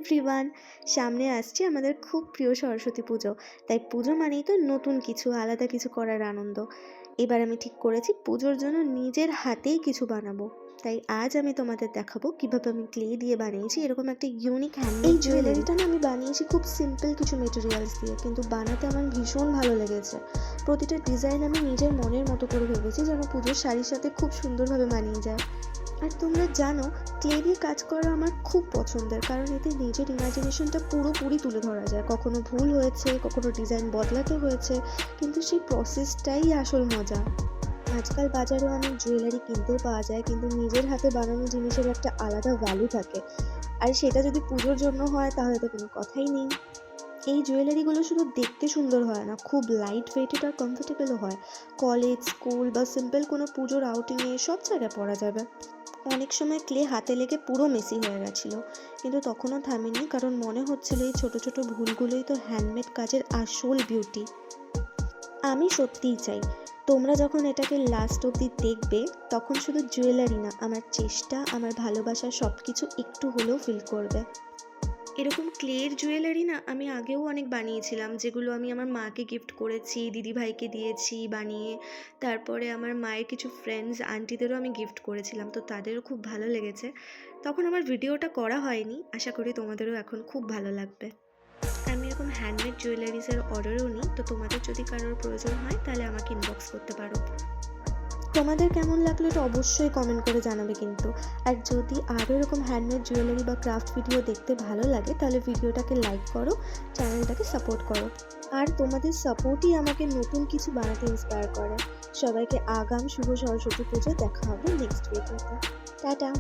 Everyone, সামনে আসছে আমাদের খুব প্রিয় সরস্বতী পুজো। তাই পুজো মানেই তো নতুন কিছু, আলাদা কিছু করার আনন্দ। এবার আমি ঠিক করেছি পুজোর জন্য নিজের হাতেই কিছু বানাবো। তাই আজ আমি তোমাদের দেখাবো কিভাবে আমি ক্লে দিয়ে বানিয়েছি এরকম একটা ইউনিক হ্যান্ডমেড এই জুয়েলারিটা না আমি বানিয়েছি খুব সিম্পল কিছু মেটেরিয়ালস দিয়ে, কিন্তু বানাতে আমার ভীষণ ভালো লেগেছে। প্রতিটা ডিজাইন আমি নিজের মনের মতো করে ভেবেছি যেন পুজোর শাড়ির সাথে খুব সুন্দরভাবে মানিয়ে যায়। আর তোমরা জানো, ক্লে দিয়ে কাজ করা আমার খুব পছন্দের, কারণ এতে নিজের ইমাজিনেশনটা পুরোপুরি তুলে ধরা যায়। কখনো ভুল হয়েছে, কখনো ডিজাইন বদলাতে হয়েছে, কিন্তু সেই প্রসেসটাই আসল মজা। আজকাল বাজারে অনেক জুয়েলারি কিনতেও পাওয়া যায়, কিন্তু নিজের হাতে বানানো জিনিসের একটা আলাদা ভ্যালু থাকে। আর সেটা যদি পুজোর জন্য হয় তাহলে তো কোনো কথাই নেই। এই জুয়েলারিগুলো শুধু দেখতে সুন্দর হয় না, খুব লাইট ওয়েটেড আর কমফোর্টেবলও হয়। কলেজ, স্কুল বা সিম্পল কোনো পুজোর আউটিংয়ে সব জায়গায় পরা যাবে। অনেক সময় ক্লে হাতে লেগে পুরো মেসি হয়ে গেছিলো, কিন্তু তখনও থামিনি, কারণ মনে হচ্ছিল এই ছোট ছোট ভুলগুলোই তো হ্যান্ডমেড কাজের আসল বিউটি। আমি সত্যিই চাই তোমরা যখন এটাকে লাস্ট অবধি দেখবে তখন শুধু জুয়েলারি না, আমার চেষ্টা, আমার ভালোবাসা সব কিছু একটু হলেও ফিল করবে। এরকম ক্লের জুয়েলারি না আমি আগেও অনেক বানিয়েছিলাম, যেগুলো আমি আমার মাকে গিফট করেছি, দিদিভাইকে দিয়েছি বানিয়ে। তারপরে আমার মায়ের কিছু ফ্রেন্ডস আন্টিদেরও আমি গিফট করেছিলাম, তো তাদেরও খুব ভালো লেগেছে। তখন আমার ভিডিওটা করা হয়নি, আশা করি তোমাদেরও এখন খুব ভালো লাগবে। আমি এরকম হ্যান্ডমেড জুয়েলারিসের অর্ডারও নিই, তো তোমাদের যদি কারোর প্রয়োজন হয় তাহলে আমাকে ইনবক্স করতে পারো। তোমাদের কেমন লাগলো এটা অবশ্যই কমেন্ট করে জানাবে কিন্তু। আর যদি আরও এরকম হ্যান্ডমেড জুয়েলারি বা ক্রাফট ভিডিও দেখতে ভালো লাগে তাহলে ভিডিওটাকে লাইক করো, চ্যানেলটাকে সাপোর্ট করো। আর তোমাদের সাপোর্টই আমাকে নতুন কিছু বানাতে ইন্সপায়ার করে। সবাইকে আগাম শুভ সরস্বতী পুজো, দেখা হবে নেক্সট ভিডিওতে। টাটা।